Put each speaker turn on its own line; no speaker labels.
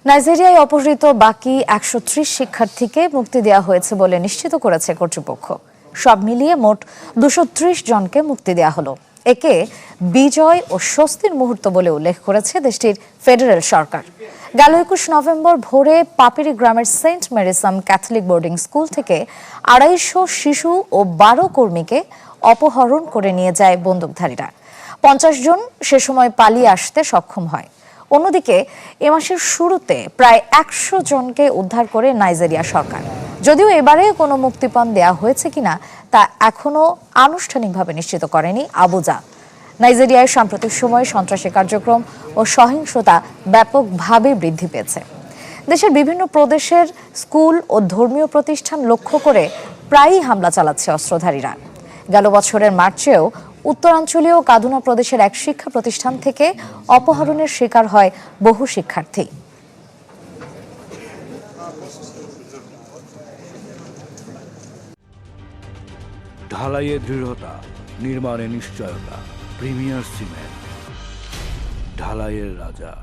নাইজেরিয়ায় অপহৃত বাকি ১৩০ শিক্ষার্থীকে মুক্তি দেওয়া হয়েছে বলে নিশ্চিত করেছে কর্তৃপক্ষ। সব মিলিয়ে মোট ২৩০ জনকে মুক্তি দেওয়া হলো। একে বিজয় ও স্বস্তির মুহূর্ত বলে উল্লেখ করেছে দেশটির ফেডারেল সরকার। গেল ২১ নভেম্বর ভোরে পাপিরি গ্রামের সেন্ট মেরিসাম ক্যাথলিক বোর্ডিং স্কুল থেকে ২৫০ শিশু ও ১২ কর্মীকে অপহরণ করে নিয়ে যায় বন্দুকধারীরা। ৫০ জন সে সময় পালিয়ে আসতে সক্ষম হয়। অন্যদিকে এ মাসের শুরুতে প্রায় ১০০ জনকে উদ্ধার করে নাইজেরিয়া সরকার। যদিও এবারে কোনো মুক্তিপণ দেয়া হয়েছে কিনা তা এখনো আনুষ্ঠানিকভাবে নিশ্চিত করেনি আবুজা। নাইজেরিয়ায় সাম্প্রতিক সময়ে সন্ত্রাসী কার্যক্রম ও সহিংসতা ব্যাপকভাবে বৃদ্ধি পেয়েছে। দেশের বিভিন্ন প্রদেশের স্কুল ও ধর্মীয় প্রতিষ্ঠান লক্ষ্য করে প্রায়ই হামলা চালাচ্ছে অস্ত্রধারীরা। গেল বছরের মার্চেও উত্তরাঞ্চলীয় কাদুনা প্রদেশের এক শিক্ষা প্রতিষ্ঠান থেকে অপহরণের শিকার হয় বহু শিক্ষার্থী।
ঢালাইয়ে দৃঢ়তা, নির্মাণে নিশ্চয়তা। প্রিমিয়ার সিমেন্ট, ঢালাইয়ের রাজা।